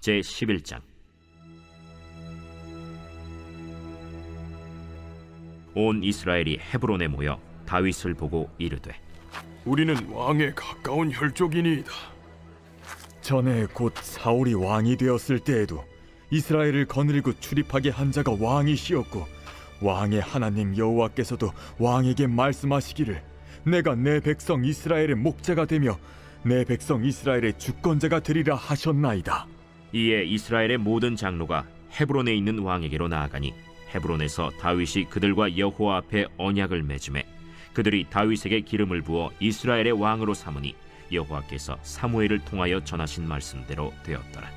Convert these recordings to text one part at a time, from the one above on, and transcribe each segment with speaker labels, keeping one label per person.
Speaker 1: 제11장. 온 이스라엘이 헤브론에 모여 다윗을 보고 이르되,
Speaker 2: 우리는 왕에 가까운 혈족이니이다.
Speaker 3: 전에 곧 사울이 왕이 되었을 때에도 이스라엘을 거느리고 출입하게 한 자가 왕이시었고, 왕의 하나님 여호와께서도 왕에게 말씀하시기를 내가 내 백성 이스라엘의 목자가 되며 내 백성 이스라엘의 주권자가 되리라 하셨나이다.
Speaker 1: 이에 이스라엘의 모든 장로가 헤브론에 있는 왕에게로 나아가니 헤브론에서 다윗이 그들과 여호와 앞에 언약을 맺음에 그들이 다윗에게 기름을 부어 이스라엘의 왕으로 삼으니 여호와께서 사무엘을 통하여 전하신 말씀대로 되었더라.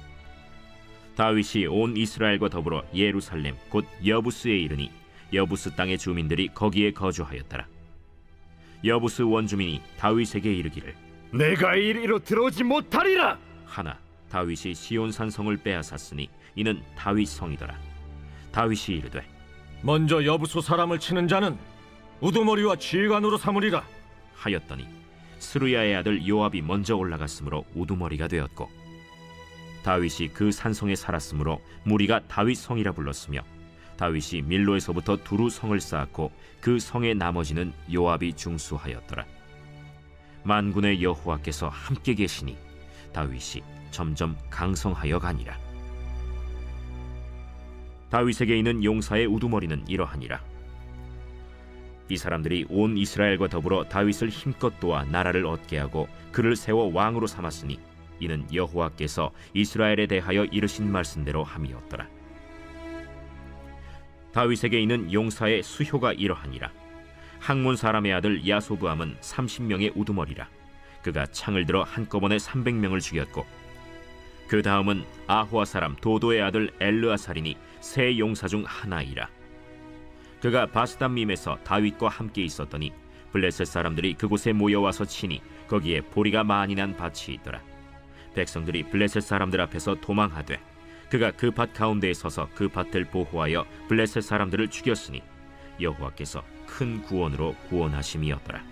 Speaker 1: 다윗이 온 이스라엘과 더불어 예루살렘 곧 여부스에 이르니 여부스 땅의 주민들이 거기에 거주하였더라. 여부스 원주민이 다윗에게 이르기를,
Speaker 4: 내가 이리로 들어오지 못하리라
Speaker 1: 하나 다윗이 시온 산성을 빼앗았으니 이는 다윗 성이더라. 다윗이 이르되,
Speaker 4: 먼저 여부수 사람을 치는 자는 우두머리와 지휘관으로 삼으리라
Speaker 1: 하였더니 스루야의 아들 요압이 먼저 올라갔으므로 우두머리가 되었고, 다윗이 그 산성에 살았으므로 무리가 다윗 성이라 불렀으며, 다윗이 밀로에서부터 두루 성을 쌓았고 그 성의 나머지는 요압이 중수하였더라. 만군의 여호와께서 함께 계시니 다윗이 점점 강성하여 가니라. 다윗에게 있는 용사의 우두머리는 이러하니라. 이 사람들이 온 이스라엘과 더불어 다윗을 힘껏 도와 나라를 얻게 하고 그를 세워 왕으로 삼았으니 이는 여호와께서 이스라엘에 대하여 이르신 말씀대로 함이었더라. 다윗에게 있는 용사의 수효가 이러하니라. 학몬 사람의 아들 야소브암은 30명의 우두머리라. 그가 창을 들어 한꺼번에 300명을 죽였고, 그 다음은 아호아 사람 도도의 아들 엘르아살이니 세 용사 중 하나이라. 그가 바스담밈에서 다윗과 함께 있었더니 블레셋 사람들이 그곳에 모여와서 치니 거기에 보리가 많이 난 밭이 있더라. 백성들이 블레셋 사람들 앞에서 도망하되 그가 그 밭 가운데에 서서 그 밭을 보호하여 블레셋 사람들을 죽였으니 여호와께서 큰 구원으로 구원하심이었더라.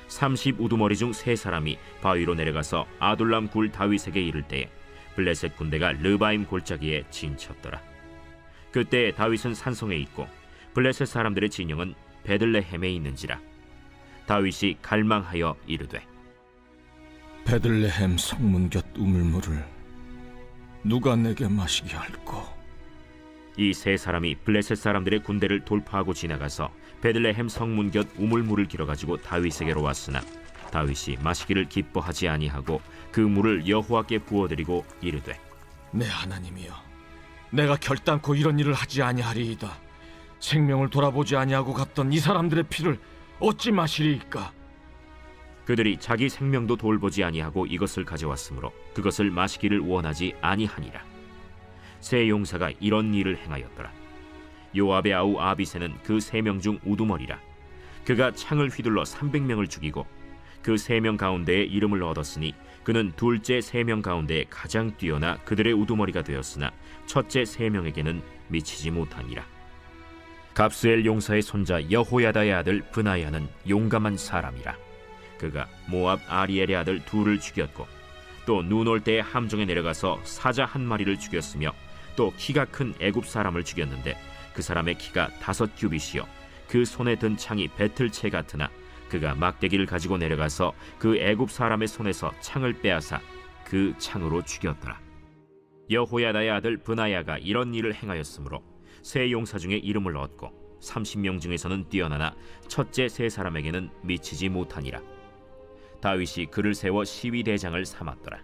Speaker 1: 30 우두머리 중 세 사람이 바위로 내려가서 아둘람 굴 다윗에게 이를 때에 블레셋 군대가 르바임 골짜기에 진쳤더라. 그때 다윗은 산성에 있고 블레셋 사람들의 진영은 베들레헴에 있는지라. 다윗이 갈망하여 이르되,
Speaker 5: 베들레헴 성문 곁 우물물을 누가 내게 마시게 할꼬?
Speaker 1: 이 세 사람이 블레셋 사람들의 군대를 돌파하고 지나가서 베들레헴 성문 곁 우물물을 길어가지고 다윗에게로 왔으나 다윗이 마시기를 기뻐하지 아니하고 그 물을 여호와께 부어드리고 이르되,
Speaker 4: 내 하나님이여, 내가 결단코 이런 일을 하지 아니하리이다. 생명을 돌아보지 아니하고 갔던 이 사람들의 피를 어찌 마시리이까?
Speaker 1: 그들이 자기 생명도 돌보지 아니하고 이것을 가져왔으므로 그것을 마시기를 원하지 아니하니라. 세 용사가 이런 일을 행하였더라. 요압의 아우 아비새는 그 3명 중 우두머리라. 그가 창을 휘둘러 300명을 죽이고 그 3명 가운데에 이름을 얻었으니 그는 둘째 3명 가운데 가장 뛰어나 그들의 우두머리가 되었으나 첫째 3명에게는 미치지 못하니라. 갑스엘 용사의 손자 여호야다의 아들 브나야는 용감한 사람이라. 그가 모압 아리엘의 아들 둘을 죽였고 또 눈 올 때에 함정에 내려가서 사자 한 마리를 죽였으며 또 키가 큰 애굽 사람을 죽였는데 그 사람의 키가 5규빗이요 그 손에 든 창이 배틀채 같으나 그가 막대기를 가지고 내려가서 그 애굽 사람의 손에서 창을 빼앗아 그 창으로 죽였더라. 여호야다의 아들 브나야가 이런 일을 행하였으므로 세 용사 중에 이름을 얻고 30명 중에서는 뛰어나나 첫째 세 사람에게는 미치지 못하니라. 다윗이 그를 세워 시위대장을 삼았더라.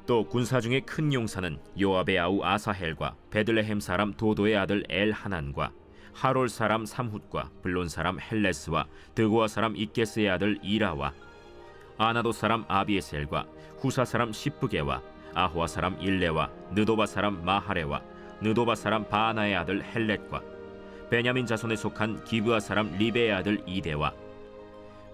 Speaker 1: 또 군사 중에 큰 용사는 요압의 아우 아사헬과 베들레헴 사람 도도의 아들 엘하난과 하롤 사람 삼훗과 블론 사람 헬레스와 드고아 사람 이게스의 아들 이라와 아나도 사람 아비에셀과 후사 사람 시프게와 아호아 사람 일레와 느도바 사람 마하레와 느도바 사람 바하나의 아들 헬렛과 베냐민 자손에 속한 기브아 사람 리베의 아들 이데와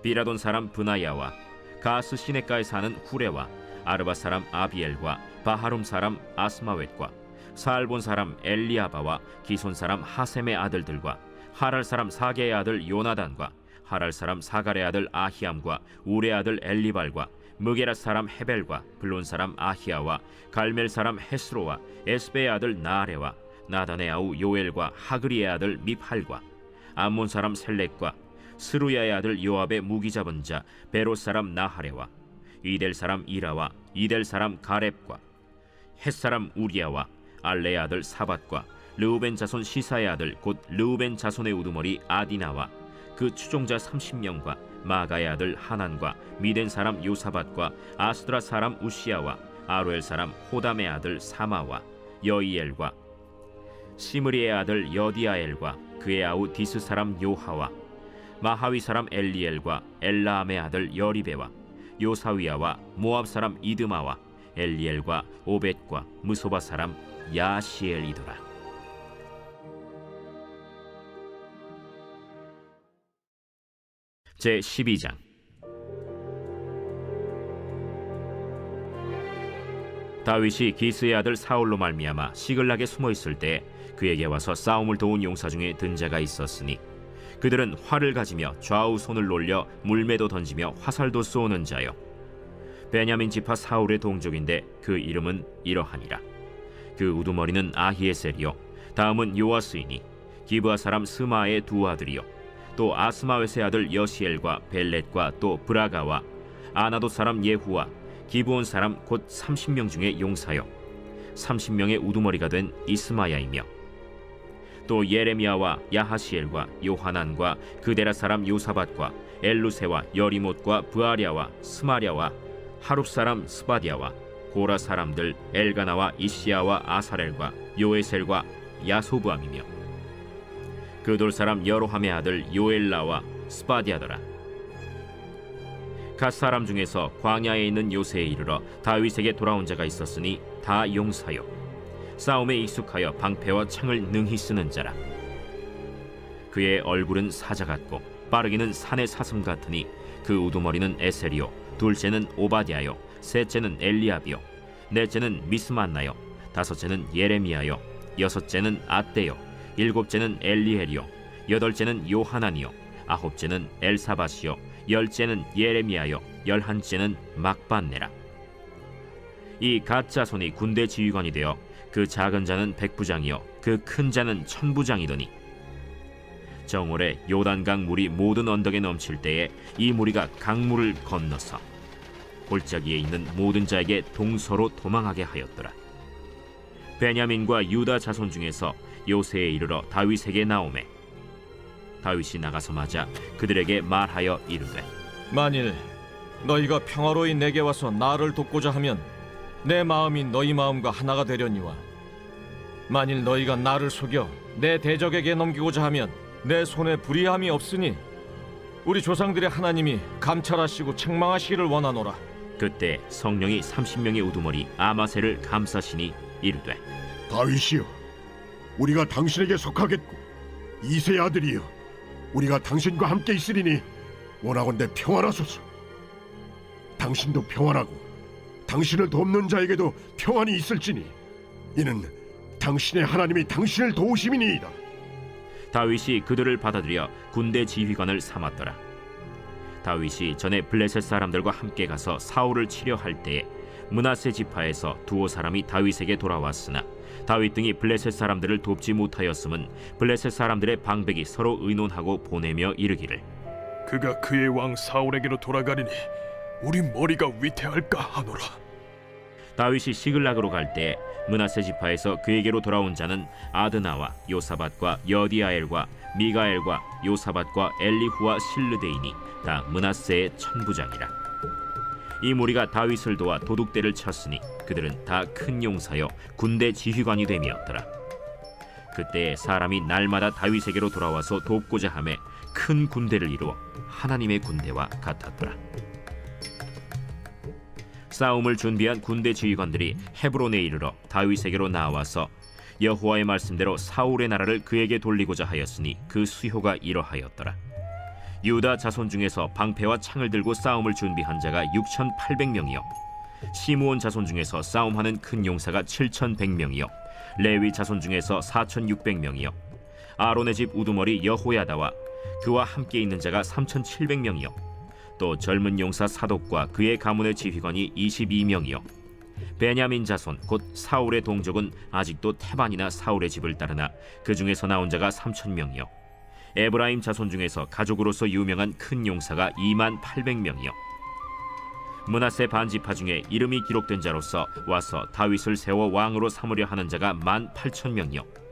Speaker 1: 비라돈 사람 브나야와 가스 시내가에 사는 후레와 아르바 사람 아비엘과 바하룸 사람 아스마웻과 사알본 사람 엘리아바와 기손 사람 하셈의 아들들과 하랄 사람 사게의 아들 요나단과 하랄 사람 사갈의 아들 아히암과 우레 아들 엘리발과 무게라 사람 헤벨과 블론 사람 아히야와 갈멜 사람 헤스로와 에스베의 아들 나아레와 나단의 아우 요엘과 하그리의 아들 미팔과 암몬 사람 셀렉과 스루야의 아들 요압의 무기 잡은 자 베롯 사람 나하레와 이델 사람 이라와 이델 사람 가렙과 헷 사람 우리야와 알레의 아들 사밧과 르우벤 자손 시사의 아들 곧 르우벤 자손의 우두머리 아디나와 그 추종자 30명과 마가의 아들 하난과 미덴 사람 요사밧과 아스드라 사람 우시야와 아로엘 사람 호담의 아들 사마와 여이엘과 시므리의 아들 여디아엘과 그의 아우 디스 사람 요하와 마하위 사람 엘리엘과 엘라암의 아들 여리베와 요사위야와 모압 사람 이드마와 엘리엘과 오벳과 무소바 사람 야시엘이더라. 제 12장. 다윗이 기스의 아들 사울로 말미암아 시글락에 숨어 있을 때 그에게 와서 싸움을 도운 용사 중에 든 자가 있었으니 그들은 활을 가지며 좌우 손을 놀려 물매도 던지며 화살도 쏘는 자요 베냐민 지파 사울의 동족인데 그 이름은 이러하니라. 그 우두머리는 아히에셀이요 다음은 요아스이니 기브아 사람 스마의 두 아들이요 또 아스마웨스의 아들 여시엘과 벨렛과 또 브라가와 아나도 사람 예후와 기브온 사람 곧 30명 중에 용사요 30명의 우두머리가 된 이스마야이며 또 예레미야와 야하시엘과 요하난과 그데라 사람 요사밧과 엘루세와 여리못과 브아랴와 스마랴와 하룹 사람 스바디아와 고라 사람들 엘가나와 이시야와 아사렐과 요에셀과 야소부암이며 그돌 사람 여로함의 아들 요엘라와 스바디아더라. 갓 사람 중에서 광야에 있는 요새에 이르러 다윗에게 돌아온 자가 있었으니 다 용사요 싸움에 익숙하여 방패와 창을 능히 쓰는 자라. 그의 얼굴은 사자 같고 빠르기는 산의 사슴 같으니 그 우두머리는 에셀이요 둘째는 오바댜요 셋째는 엘리압이요 넷째는 미스만나요 다섯째는 예레미야요 여섯째는 앗대요 일곱째는 엘리엘이요 여덟째는 요하난이요 아홉째는 엘사밧이요 열째는 예레미야요 열한째는 막반네라. 이 갓 자손이 군대 지휘관이 되어 그 작은 자는 백부장이요 그 큰 자는 천부장이더니 정월에 요단강 물이 모든 언덕에 넘칠 때에 이 무리가 강물을 건너서 골짜기에 있는 모든 자에게 동서로 도망하게 하였더라. 베냐민과 유다 자손 중에서 요새에 이르러 다윗에게 나오매 다윗이 나가서 맞아 그들에게 말하여 이르되
Speaker 4: 만일 너희가 평화로이 내게 와서 나를 돕고자 하면 내 마음이 너희 마음과 하나가 되려니와 만일 너희가 나를 속여 내 대적에게 넘기고자 하면 내 손에 불의함이 없으니 우리 조상들의 하나님이 감찰하시고 책망하시기를 원하노라.
Speaker 1: 그때 성령이 30명의 우두머리 아마셀을 감싸시니 이르되
Speaker 6: 다윗이여, 우리가 당신에게 속하겠고 이새의 아들이여, 우리가 당신과 함께 있으리니 원하건대 평안하소서. 당신도 평안하고 당신을 돕는 자에게도 평안이 있을지니 이는 당신의 하나님이 당신을 도우심이니이다.
Speaker 1: 다윗이 그들을 받아들여 군대 지휘관을 삼았더라. 다윗이 전에 블레셋 사람들과 함께 가서 사울을 치려 할 때에 므낫세 지파에서 두어 사람이 다윗에게 돌아왔으나 다윗 등이 블레셋 사람들을 돕지 못하였음은 블레셋 사람들의 방백이 서로 의논하고 보내며 이르기를
Speaker 2: 그가 그의 왕 사울에게로 돌아가리니 우리 머리가 위태할까 하노라.
Speaker 1: 다윗이 시글락으로 갈 때 므낫세 지파에서 그에게로 돌아온 자는 아드나와 요사밧과 여디아엘과 미가엘과 요사밧과 엘리후와 실르데이니 다 므낫세의 천부장이라. 이 무리가 다윗을 도와 도둑대를 쳤으니 그들은 다 큰 용사여 군대 지휘관이 됨이었더라. 그때 사람이 날마다 다윗에게로 돌아와서 돕고자 하매 큰 군대를 이루어 하나님의 군대와 같았더라. 싸움을 준비한 군대 지휘관들이 헤브론에 이르러 다윗에게로 나와서 여호와의 말씀대로 사울의 나라를 그에게 돌리고자 하였으니 그 수효가 이러하였더라. 유다 자손 중에서 방패와 창을 들고 싸움을 준비한 자가 6,800명이요 시므온 자손 중에서 싸움하는 큰 용사가 7,100명이요 레위 자손 중에서 4,600명이요 아론의 집 우두머리 여호야다와 그와 함께 있는 자가 3,700명이요 또 젊은 용사 사독과 그의 가문의 지휘관이 22명이요 베냐민 자손 곧 사울의 동족은 아직도 태반이나 사울의 집을 따르나 그 중에서 나온 자가 3,000명이요 에브라임 자손 중에서 가족으로서 유명한 큰 용사가 28,000명이요 므낫세 반지파 중에 이름이 기록된 자로서 와서 다윗을 세워 왕으로 삼으려 하는 자가 18,000명이요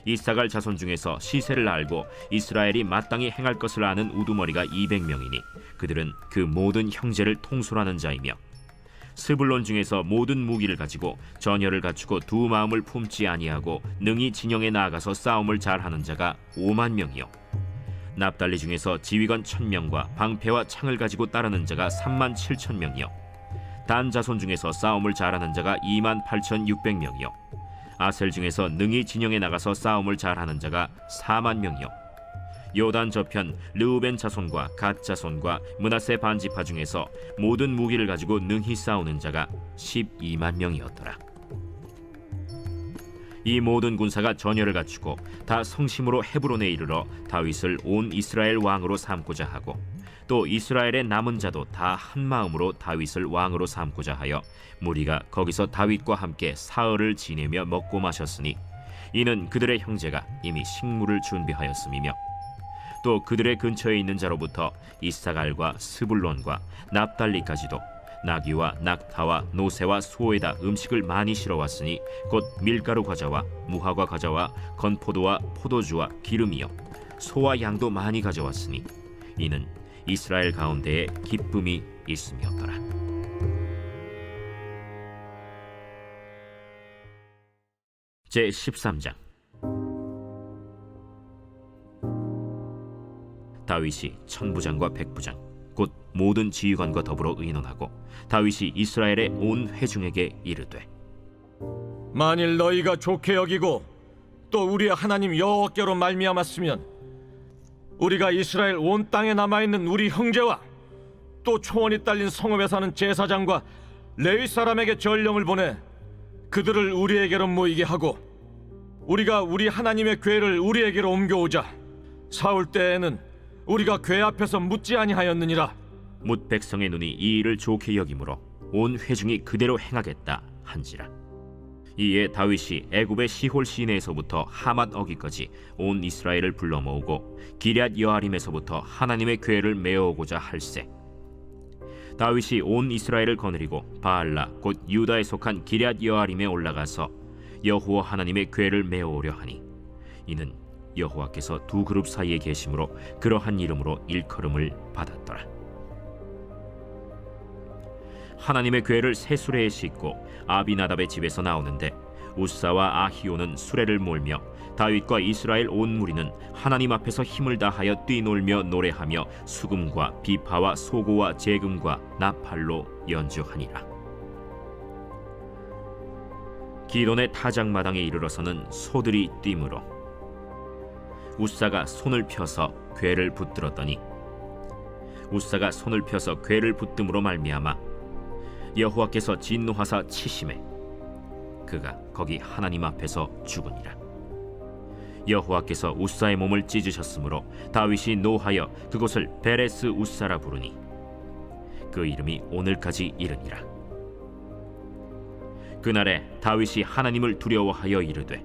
Speaker 1: 이사갈 자손 중에서 시세를 알고 이스라엘이 마땅히 행할 것을 아는 우두머리가 200명이니 그들은 그 모든 형제를 통솔하는 자이며 스불론 중에서 모든 무기를 가지고 전열을 갖추고 두 마음을 품지 아니하고 능히 진영에 나아가서 싸움을 잘하는 자가 50,000명이요 납달리 중에서 지휘관 1,000명과 방패와 창을 가지고 따르는 자가 37,000명이요 단 자손 중에서 싸움을 잘하는 자가 28,600명이요 아셀 중에서 능히 진영에 나가서 싸움을 잘하는 자가 40,000명이요 요단 저편 르우벤 자손과 갓 자손과 므낫세 반지파 중에서 모든 무기를 가지고 능히 싸우는 자가 120,000명이었더라 이 모든 군사가 전열을 갖추고 다 성심으로 헤브론에 이르러 다윗을 온 이스라엘 왕으로 삼고자 하고 또 이스라엘의 남은 자도 다 한 마음으로 다윗을 왕으로 삼고자 하여 무리가 거기서 다윗과 함께 사흘을 지내며 먹고 마셨으니 이는 그들의 형제가 이미 식물을 준비하였음이며 또 그들의 근처에 있는 자로부터 이사갈과 스불론과 납달리까지도 나귀와 낙타와 노새와 소에다 음식을 많이 실어왔으니 곧 밀가루 과자와 무화과 과자와 건포도와 포도주와 기름이요 소와 양도 많이 가져왔으니 이는 이스라엘 가운데에 기쁨이 있음이었더라. 제 13장 다윗이 천부장과 백부장 곧 모든 지휘관과 더불어 의논하고 다윗이 이스라엘의 온 회중에게 이르되
Speaker 4: 만일 너희가 좋게 여기고 또 우리의 하나님 여호와께로 말미암았으면 우리가 이스라엘 온 땅에 남아있는 우리 형제와 또 초원이 딸린 성읍에 사는 제사장과 레위 사람에게 전령을 보내 그들을 우리에게로 모이게 하고 우리가 우리 하나님의 궤를 우리에게로 옮겨오자. 사울 때에는 우리가 궤 앞에서 묻지 아니하였느니라.
Speaker 1: 뭇 백성의 눈이 이 일을 좋게 여기므로 온 회중이 그대로 행하겠다 한지라. 이에 다윗이 애굽의 시홀 시내에서부터 하맛 어기까지 온 이스라엘을 불러 모으고 기럇 여아림에서부터 하나님의 궤를 메어오고자 할세. 다윗이 온 이스라엘을 거느리고 바알라 곧 유다에 속한 기럇 여아림에 올라가서 여호와 하나님의 궤를 메어오려 하니 이는 여호와께서 두 그룹 사이에 계심으로 그러한 이름으로 일컬음을 받았더라. 하나님의 궤를 새 수레에 싣고 아비나답의 집에서 나오는데 우사와 아히오는 수레를 몰며 다윗과 이스라엘 온 무리는 하나님 앞에서 힘을 다하여 뛰놀며 노래하며 수금과 비파와 소고와 재금과 나팔로 연주하니라. 기돈의 타작마당에 이르러서는 소들이 뛰므로 우사가 손을 펴서 궤를 붙들었더니 우사가 손을 펴서 궤를 붙듦으로 말미암아 여호와께서 진노하사 치심에 그가 거기 하나님 앞에서 죽으니라. 여호와께서 우사의 몸을 찢으셨으므로 다윗이 노하여 그곳을 베레스 우사라 부르니 그 이름이 오늘까지 이르니라. 그날에 다윗이 하나님을 두려워하여 이르되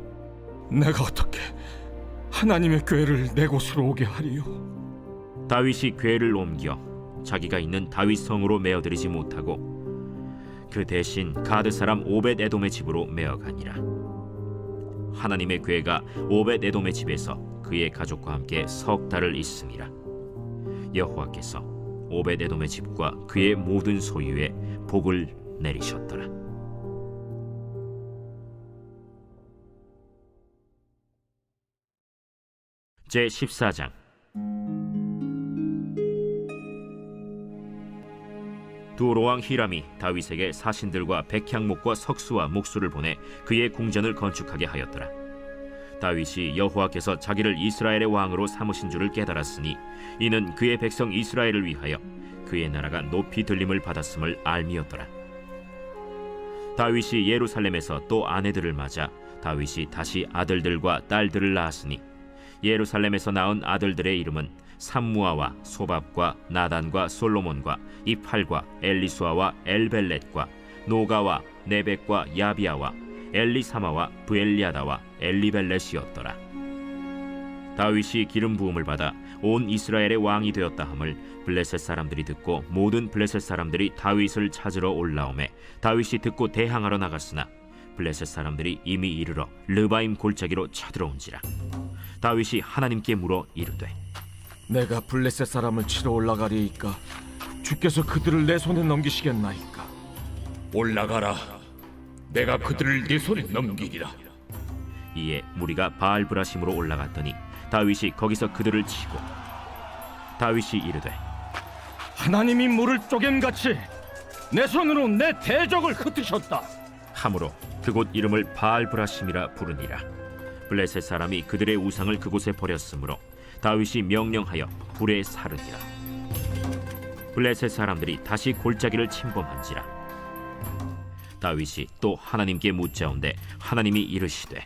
Speaker 5: 내가 어떻게 하나님의 궤를 내 곳으로 오게 하리요?
Speaker 1: 다윗이 궤를 옮겨 자기가 있는 다윗 성으로 메어들이지 못하고 그 대신 가드 사람 오벳 에돔의 집으로 메어가니라. 하나님의 궤가 오벳 에돔의 집에서 그의 가족과 함께 석 달을 있음이라. 여호와께서 오벳 에돔의 집과 그의 모든 소유에 복을 내리셨더라. 제 14장 두로왕 히람이 다윗에게 사신들과 백향목과 석수와 묵수를 보내 그의 궁전을 건축하게 하였더라. 다윗이 여호와께서 자기를 이스라엘의 왕으로 삼으신 줄을 깨달았으니 이는 그의 백성 이스라엘을 위하여 그의 나라가 높이 들림을 받았음을 알미였더라. 다윗이 예루살렘에서 또 아내들을 맞아 다윗이 다시 아들들과 딸들을 낳았으니 예루살렘에서 낳은 아들들의 이름은 삼무아와 소밥과 나단과 솔로몬과 이팔과 엘리수아와 엘벨렛과 노가와 네벡과 야비아와 엘리사마와 부엘리아다와 엘리벨렛이었더라. 다윗이 기름 부음을 받아 온 이스라엘의 왕이 되었다 함을 블레셋 사람들이 듣고 모든 블레셋 사람들이 다윗을 찾으러 올라오매 다윗이 듣고 대항하러 나갔으나 블레셋 사람들이 이미 이르러 르바임 골짜기로 쳐들어온지라. 다윗이 하나님께 물어 이르되
Speaker 4: 내가 블레셋 사람을 치러 올라가리이까 주께서 그들을 내 손에 넘기시겠나이까?
Speaker 7: 올라가라. 내가 그들을 네 손에 넘기리라.
Speaker 1: 이에 무리가 바알브라심으로 올라갔더니 다윗이 거기서 그들을 치고 다윗이 이르되
Speaker 4: 하나님이 물을 쪼개같이 내 손으로 내 대적을 흩으셨다.
Speaker 1: 함으로 그곳 이름을 바알브라심이라 부르니라. 블레셋 사람이 그들의 우상을 그곳에 버렸으므로 다윗이 명령하여 불에 사르니라. 블레셋 사람들이 다시 골짜기를 침범한지라. 다윗이 또 하나님께 묻자온데 하나님이 이르시되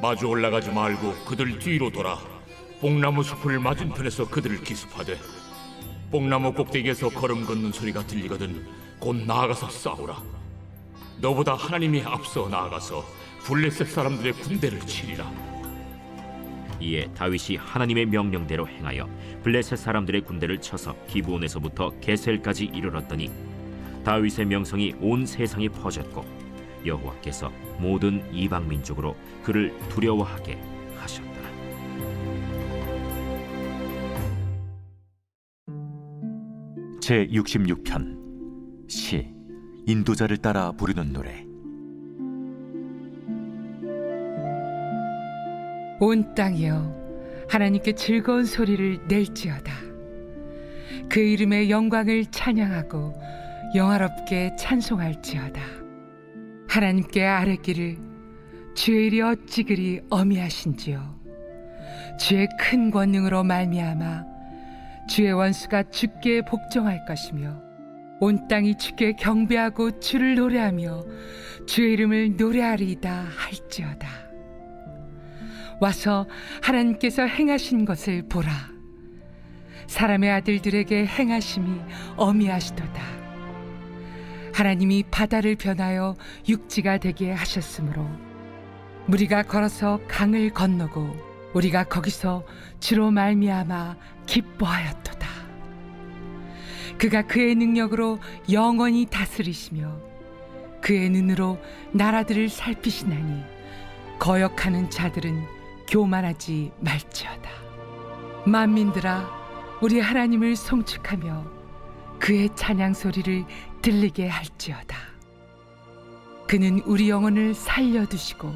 Speaker 7: 마주 올라가지 말고 그들 뒤로 돌아 뽕나무 숲을 맞은편에서 그들을 기습하되 뽕나무 꼭대기에서 걸음 걷는 소리가 들리거든 곧 나아가서 싸우라. 너보다 하나님이 앞서 나아가서 블레셋 사람들의 군대를 치리라.
Speaker 1: 이에 다윗이 하나님의 명령대로 행하여 블레셋 사람들의 군대를 쳐서 기브온에서부터 게셀까지 이르렀더니 다윗의 명성이 온 세상에 퍼졌고 여호와께서 모든 이방 민족으로 그를 두려워하게 하셨더라.
Speaker 8: 제 66편 시 인도자를 따라 부르는 노래.
Speaker 9: 온 땅이여 하나님께 즐거운 소리를 낼지어다. 그 이름의 영광을 찬양하고 영화롭게 찬송할지어다. 하나님께 아뢰기를 주의 일이 어찌 그리 어미하신지요. 주의 큰 권능으로 말미암아 주의 원수가 주께 복종할 것이며 온 땅이 주께 경배하고 주를 노래하며 주의 이름을 노래하리이다 할지어다. 와서 하나님께서 행하신 것을 보라. 사람의 아들들에게 행하심이 어미하시도다. 하나님이 바다를 변하여 육지가 되게 하셨으므로 무리가 걸어서 강을 건너고 우리가 거기서 주로 말미암아 기뻐하였도다. 그가 그의 능력으로 영원히 다스리시며 그의 눈으로 나라들을 살피시나니 거역하는 자들은 교만하지 말지어다. 만민들아 우리 하나님을 송축하며 그의 찬양 소리를 들리게 할지어다. 그는 우리 영혼을 살려두시고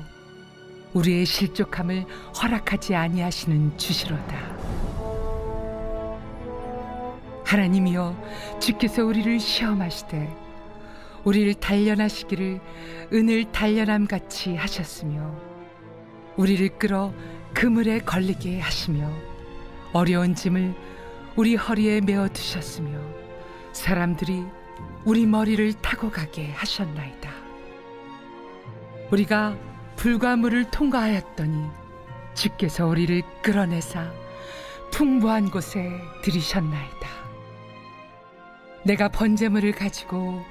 Speaker 9: 우리의 실족함을 허락하지 아니하시는 주시로다. 하나님이여 주께서 우리를 시험하시되 우리를 단련하시기를 은을 단련함같이 하셨으며 우리를 끌어 그물에 걸리게 하시며 어려운 짐을 우리 허리에 메어 두셨으며 사람들이 우리 머리를 타고 가게 하셨나이다. 우리가 불과 물을 통과하였더니 주께서 우리를 끌어내사 풍부한 곳에 들이셨나이다. 내가 번제물을 가지고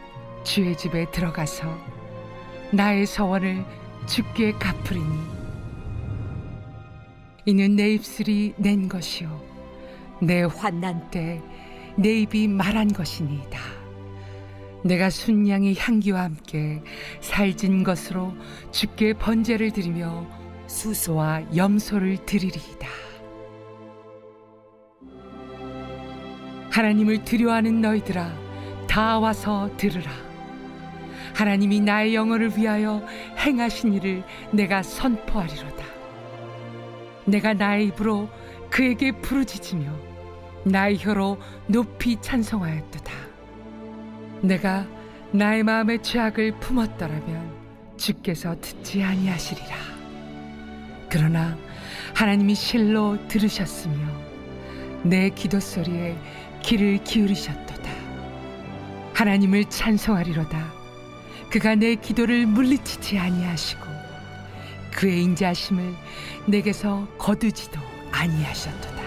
Speaker 9: 주의 집에 들어가서 나의 서원을 주께 갚으리니 이는 내 입술이 낸 것이요 내 환난 때 내 입이 말한 것이니이다. 내가 순양의 향기와 함께 살진 것으로 주께 번제를 드리며 수소와 염소를 드리리이다. 하나님을 두려워하는 너희들아 다 와서 들으라. 하나님이 나의 영혼을 위하여 행하신 일을 내가 선포하리로다. 내가 나의 입으로 그에게 부르짖으며 나의 혀로 높이 찬송하였도다. 내가 나의 마음의 죄악을 품었더라면 주께서 듣지 아니하시리라. 그러나 하나님이 실로 들으셨으며 내 기도 소리에 귀를 기울이셨도다. 하나님을 찬송하리로다. 그가 내 기도를 물리치지 아니하시고 그의 인자하심을 내게서 거두지도 아니하셨도다.